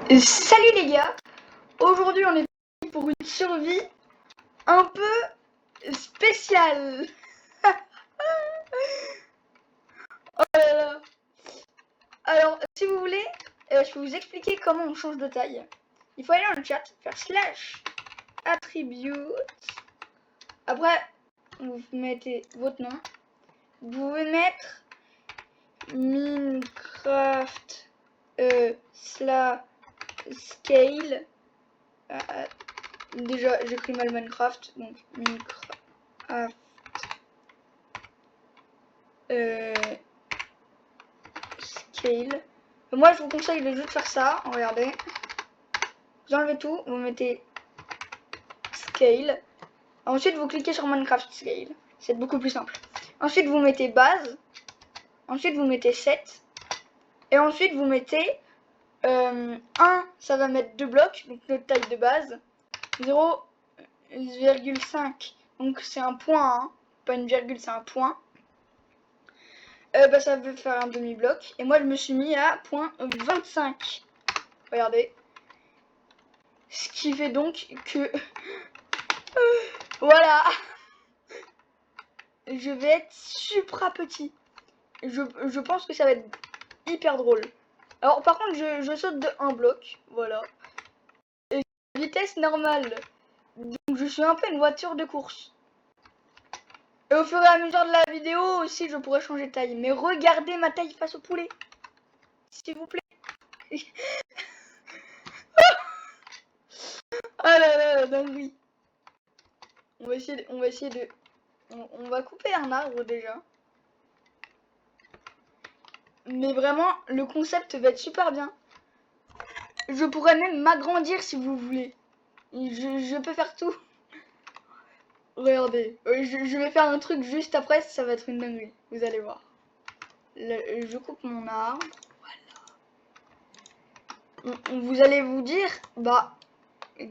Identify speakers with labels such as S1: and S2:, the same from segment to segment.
S1: Salut les gars, aujourd'hui on est parti pour une survie un peu spéciale. Oh là là. Alors si vous voulez, je peux vous expliquer comment on change de taille. Il faut aller dans le chat, faire slash attribute. Après vous mettez votre nom. Vous pouvez mettre Minecraft scale. Déjà j'écris mal Minecraft, donc Minecraft scale. Moi je vous conseille de juste faire ça. Regardez, vous enlevez tout, vous mettez scale. Ensuite vous cliquez sur Minecraft scale, c'est beaucoup plus simple. Ensuite vous mettez base. Ensuite vous mettez 7. Et ensuite vous mettez 1, ça va mettre 2 blocs, donc notre taille de base. 0,5, donc c'est un point, hein. Pas une virgule, c'est un point. Ça veut faire un demi-bloc. Et moi je me suis mis à 0,25. Regardez. Ce qui fait donc que... voilà. Je vais être supra petit. Je pense que ça va être hyper drôle. Alors par contre je saute de 1 bloc. Voilà. Et vitesse normale. Donc je suis un peu une voiture de course. Et au fur et à mesure de la vidéo aussi je pourrais changer de taille. Mais regardez ma taille face au poulet. S'il vous plaît. Oh là là, dinguerie. On va essayer de... On va couper un arbre déjà. Mais vraiment, le concept va être super bien. Je pourrais même m'agrandir si vous voulez. Je peux faire tout. Regardez, je vais faire un truc juste après, ça va être une dinguerie. Vous allez voir. Je coupe mon arbre. Voilà. Vous allez vous dire, bah,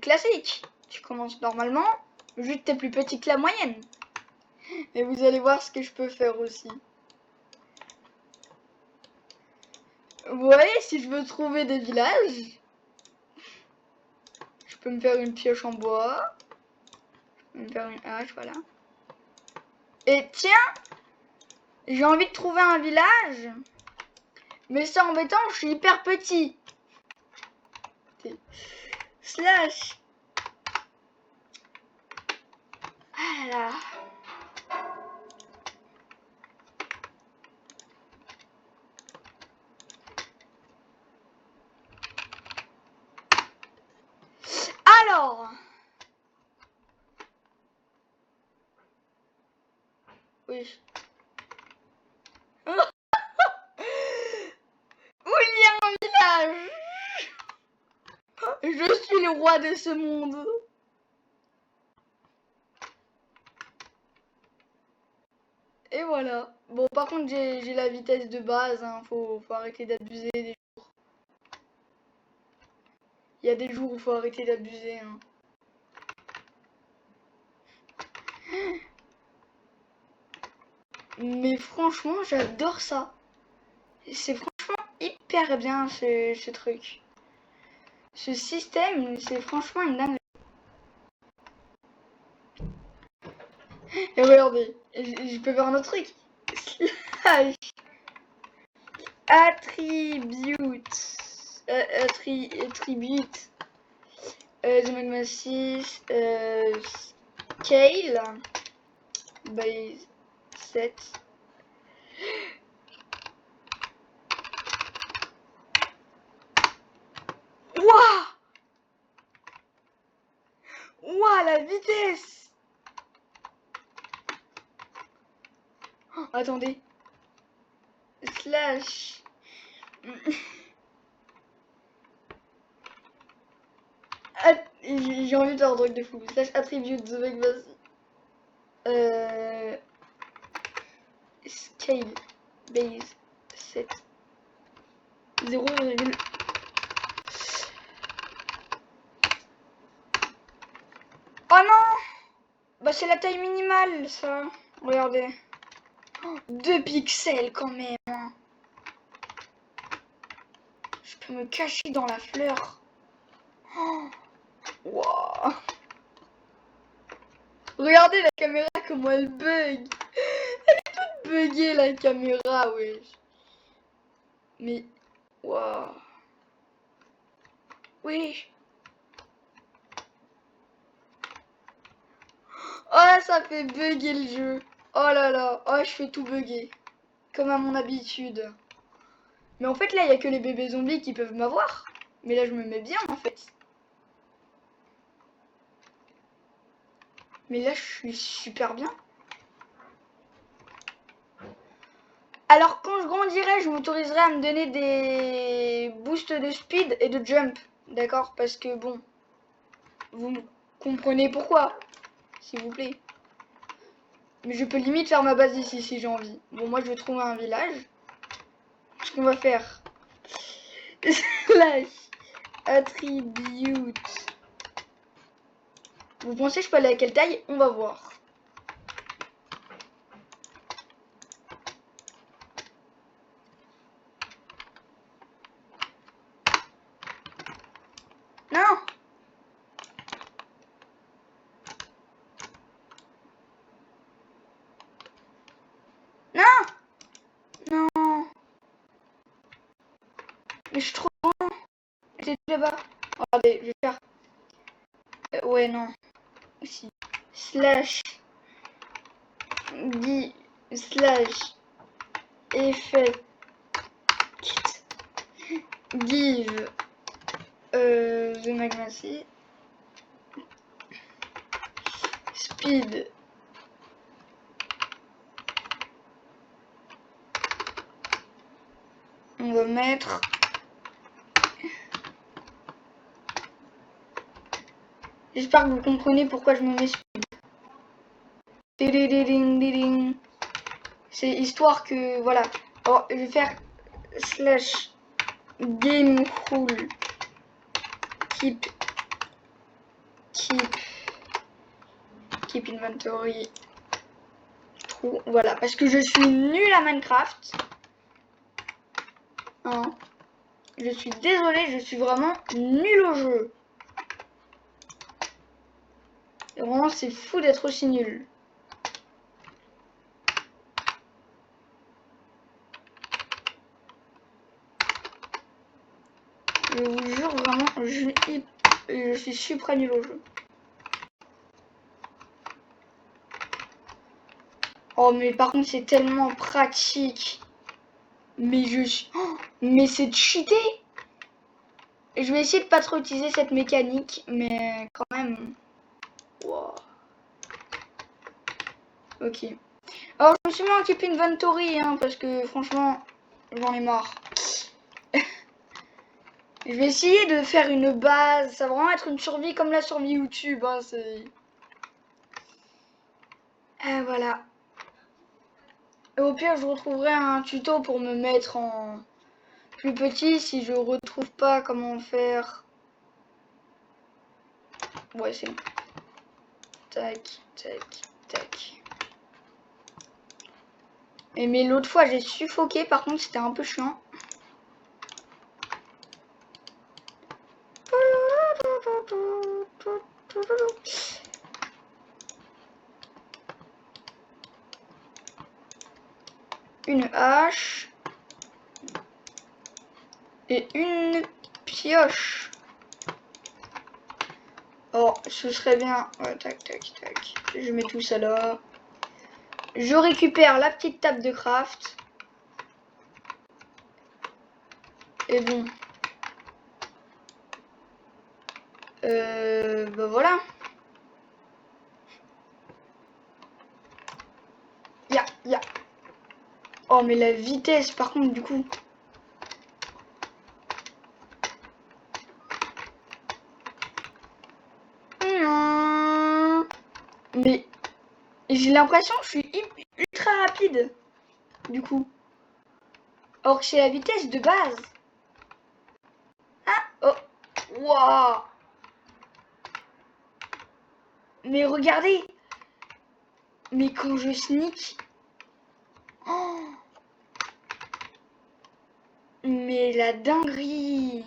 S1: classique. Tu commences normalement, juste t'es plus petit que la moyenne. Et vous allez voir ce que je peux faire aussi. Vous voyez, si je veux trouver des villages, je peux me faire une pioche en bois. Je peux me faire une hache, voilà. Et tiens, j'ai envie de trouver un village. Mais c'est embêtant, je suis hyper petit. Slash. Ah là là. Alors. Oui. Où il y a un village? Je suis le roi de ce monde. Et voilà. Bon, par contre, j'ai la vitesse de base. Hein. Faut arrêter d'abuser des jours. Il y a des jours où faut arrêter d'abuser. Hein. Mais franchement, j'adore ça. C'est franchement hyper bien ce truc. Ce système, c'est franchement une dingue. Et regardez, je peux faire un autre truc. Slash attribute. Attribute. The magma 6. Scale. Base 7. Wouah! Wouah, la vitesse! Oh, attendez. Slash. J'ai envie de faire un truc de fou. Slash attribute the magma. Scale. Base 7. 0, oh non! Bah c'est la taille minimale ça. Regardez. Oh, 2 pixels quand même. Je peux me cacher dans la fleur. Oh, wow. Regardez la caméra comment elle bug. Elle est toute buggée la caméra, wesh. Mais, waouh. Oui. Oh, ça fait bugger le jeu. Oh là là. Oh, je fais tout bugger. Comme à mon habitude. Mais en fait, là, il n'y a que les bébés zombies qui peuvent m'avoir. Mais là, je me mets bien, en fait. Mais là, je suis super bien. Alors, quand je grandirai, je m'autoriserai à me donner des boosts de speed et de jump. D'accord? Parce que, bon, vous comprenez pourquoi, s'il vous plaît. Mais je peux limite faire ma base ici, si j'ai envie. Bon, moi, je vais trouver un village. Ce qu'on va faire. Slash attribute. Vous pensez que je peux aller à quelle taille? On va voir. Non! Non! Non! Mais je suis trop grand. C'est tout là-bas. Regardez, je vais faire... ouais, non. Aussi. Slash... slash... effect... give... the magmacy... speed... on va mettre... j'espère que vous comprenez pourquoi je me mets speed. C'est histoire que... voilà. Alors, je vais faire... slash... game rule... keep inventory... true. Voilà, parce que je suis nulle à Minecraft. Hein. Je suis désolée, je suis vraiment nulle au jeu. Et vraiment, c'est fou d'être aussi nul. Je vous jure, vraiment, je suis super nul au jeu. Oh, mais par contre, c'est tellement pratique. Mais je suis... oh, mais c'est cheaté. Je vais essayer de pas trop utiliser cette mécanique, mais quand même... wow. Ok. Alors, je me suis mis en keep inventory, hein, parce que franchement, j'en ai marre. Je vais essayer de faire une base. Ça va vraiment être une survie comme la survie YouTube. Hein, c'est... voilà. Et au pire, je retrouverai un tuto pour me mettre en plus petit si je retrouve pas comment faire. Ouais, c'est bon. Tac, tac, tac. Et mais l'autre fois, j'ai suffoqué. Par contre, c'était un peu chiant. Une hache. Et une pioche. Oh, ce serait bien. Ouais, tac, tac, tac. Je mets tout ça là. Je récupère la petite table de craft. Et bon. Bah voilà. Ya. Oh, mais la vitesse, par contre, du coup. Mais j'ai l'impression que je suis ultra rapide, du coup. Or que c'est la vitesse de base. Ah, oh, waouh. Mais regardez. Mais quand je sneak. Oh. Mais la dinguerie.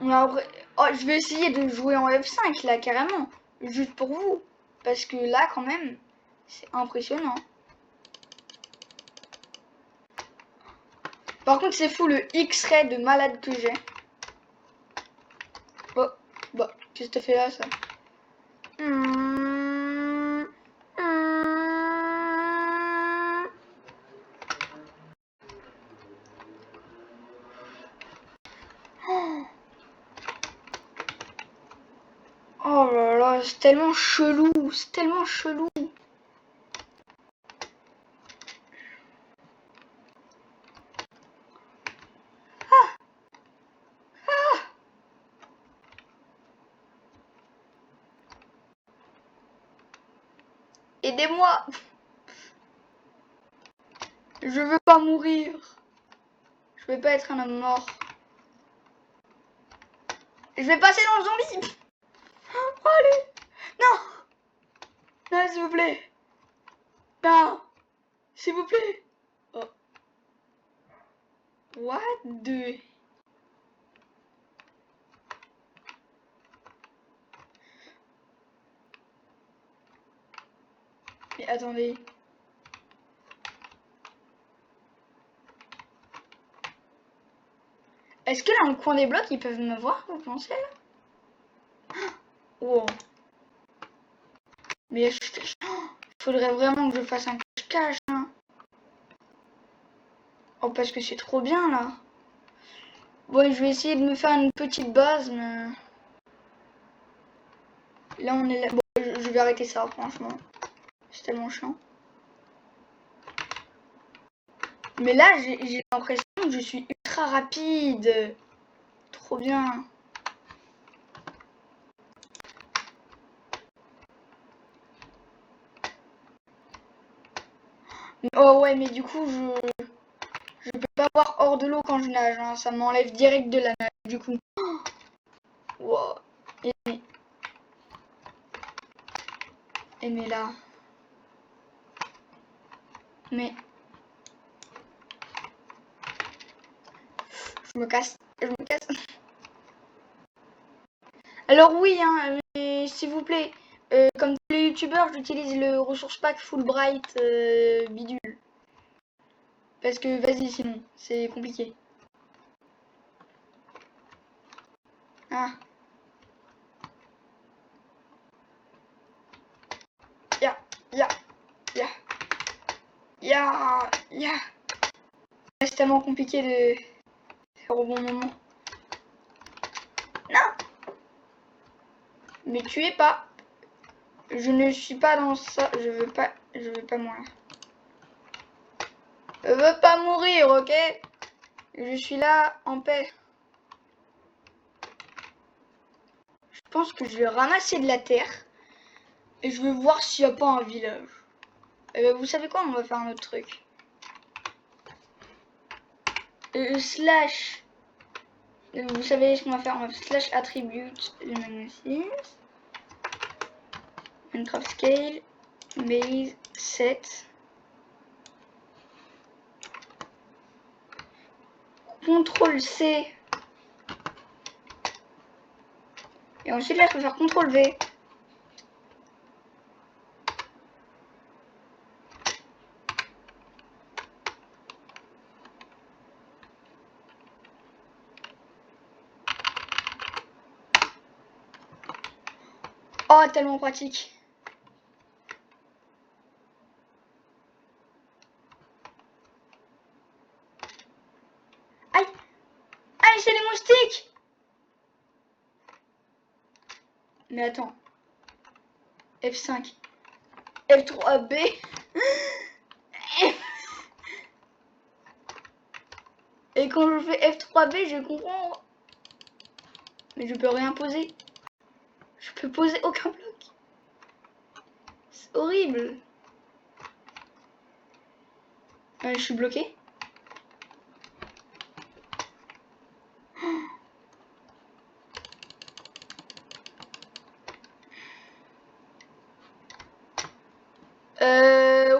S1: Alors, oh, je vais essayer de jouer en F5 là, carrément. Juste pour vous. Parce que là, quand même, c'est impressionnant. Par contre, c'est fou le X-ray de malade que j'ai. Oh, bah, qu'est-ce que t'as fait là, ça? Oh là là, c'est tellement chelou, c'est tellement chelou. Aidez-moi. Je veux pas mourir. Je veux pas être un homme mort. Je vais passer dans le zombie. Oh, allez. Non. Non, s'il vous plaît. Non. S'il vous plaît. Oh. What the... Mais attendez. Est-ce que là, dans le coin des blocs, ils peuvent me voir, vous pensez? Wow. Mais faudrait vraiment que je fasse un cache-cache. Hein. Oh, parce que c'est trop bien, là. Ouais, je vais essayer de me faire une petite base, mais... Là, on est là. Bon, je vais arrêter ça, franchement. C'est tellement chiant. Mais là, j'ai l'impression que je suis ultra rapide. Trop bien. Oh ouais, mais du coup, je peux pas voir hors de l'eau quand je nage. Hein. Ça m'enlève direct de la nage, du coup. Wow. Et mais là... Mais... Je me casse. Je me casse. Alors oui, hein, mais s'il vous plaît, comme tous les youtubeurs, j'utilise le ressource pack Fulbright bidule. Parce que vas-y sinon, c'est compliqué. Ah. Ya, ya, ya, ya, ya. C'est tellement compliqué de faire au bon moment. Non. Mais tu es pas. Je ne suis pas dans ça. Je veux pas mourir. Je veux pas mourir, ok? Je suis là en paix. Je pense que je vais ramasser de la terre. Et je vais voir s'il n'y a pas un village. Vous savez quoi? On va faire un autre truc. Slash. Vous savez ce qu'on va faire? On va slash attribute Minecraft scale. Base set. CTRL C. Et ensuite là je peux faire CTRL V. Oh tellement pratique. Aïe. Aïe c'est les moustiques. Mais attends. F5. F3B. Et quand je fais F3B, je comprends. Mais je peux rien poser. Je peux poser aucun bloc. C'est horrible. Je suis bloqué.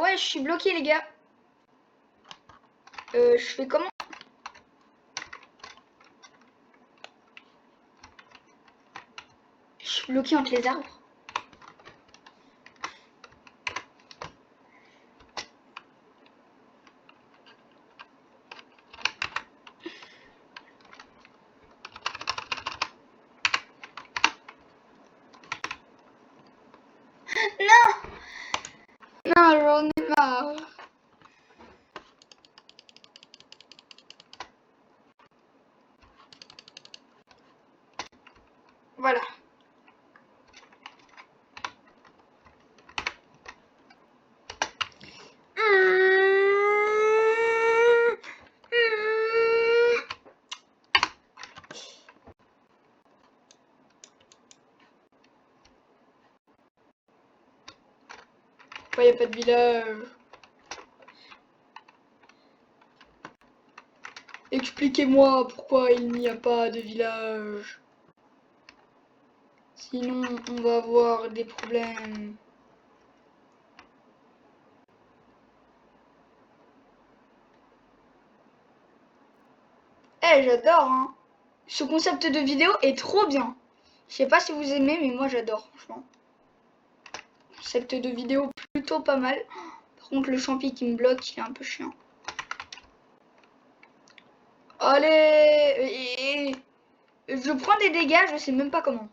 S1: Ouais, je suis bloqué les gars. Je fais comment? Je suis bloqué entre les arbres. Non! Non, j'en ai marre. Voilà. Pourquoi il n'y a pas de village? Expliquez-moi pourquoi il n'y a pas de village. Sinon, on va avoir des problèmes. Eh, j'adore, hein. Ce concept de vidéo est trop bien. Je sais pas si vous aimez, mais moi j'adore, franchement. Concept de vidéo plutôt pas mal. Par contre, le champi qui me bloque, il est un peu chiant. Allez, je prends des dégâts, je sais même pas comment.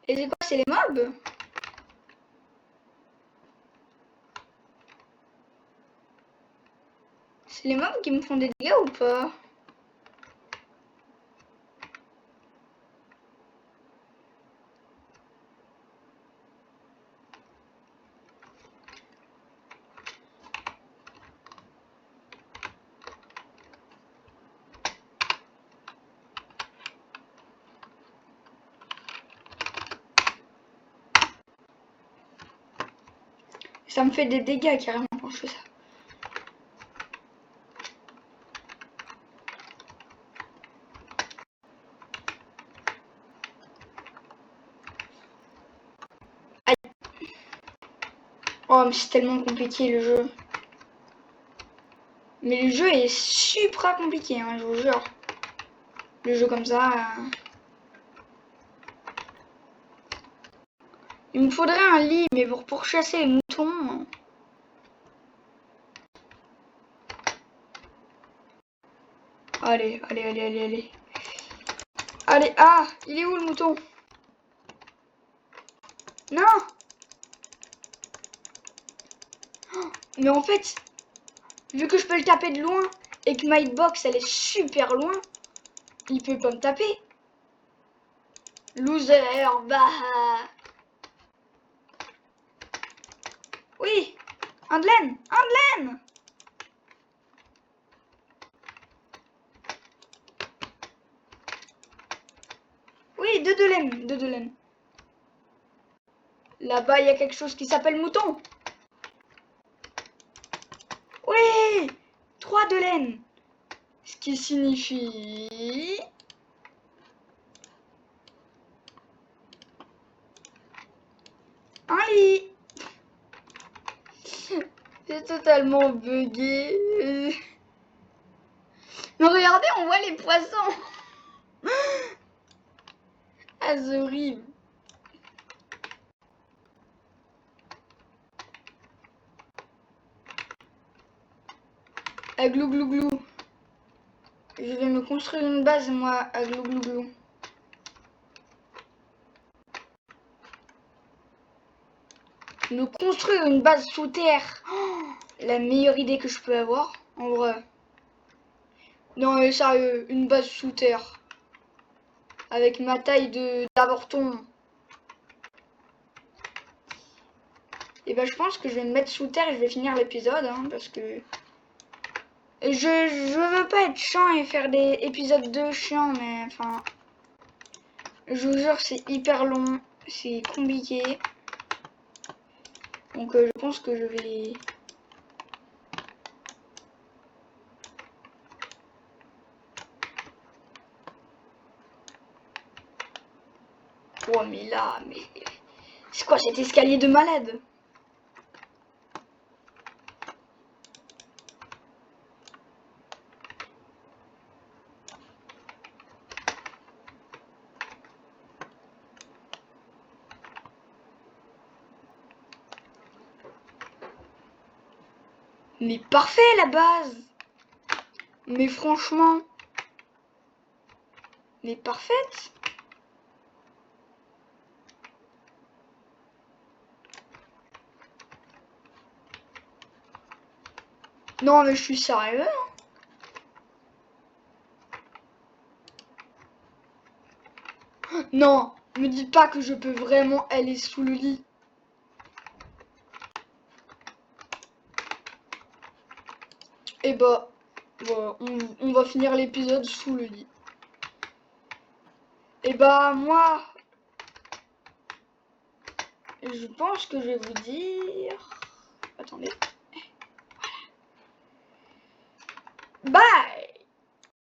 S1: Et c'est quoi, c'est les mobs? C'est les mobs qui me font des dégâts ou pas? Ça me fait des dégâts carrément quand je fais ça. Aïe. Oh, mais c'est tellement compliqué le jeu. Mais le jeu est super compliqué, hein, je vous jure. Le jeu comme ça... Il me faudrait un lit, mais pour chasser les moutons... Allez. Allez, ah, il est où le mouton? Non! Mais en fait, vu que je peux le taper de loin et que ma hitbox elle est super loin, il peut pas me taper. Loser, bah. Oui, un de laine, un de laine. Oui, deux de laine, deux de laine. Là-bas, il y a quelque chose qui s'appelle mouton. Oui, 3 de laine. Ce qui signifie... un lit. C'est totalement bugué. Mais regardez, on voit les poissons. Ah, c'est horrible. À glou glou glou. Je vais me construire une base, moi, à glou glou glou. Me construire une base sous terre. Oh, la meilleure idée que je peux avoir, en vrai. Non, mais sérieux, une base sous terre. Avec ma taille d'avorton. Et ben, je pense que je vais me mettre sous terre et je vais finir l'épisode, hein, parce que... Je veux pas être chiant et faire des épisodes 2 chiants, mais enfin... Je vous jure, c'est hyper long, c'est compliqué. Donc je pense que je vais... Oh mais là, mais... C'est quoi cet escalier de malade? Mais parfait la base. Mais franchement... Mais parfaite. Non mais je suis sérieux. Non, me dis pas que je peux vraiment aller sous le lit. Et bah, voilà, on va finir l'épisode sous le lit. Et bah moi, je pense que je vais vous dire... Attendez. Bye.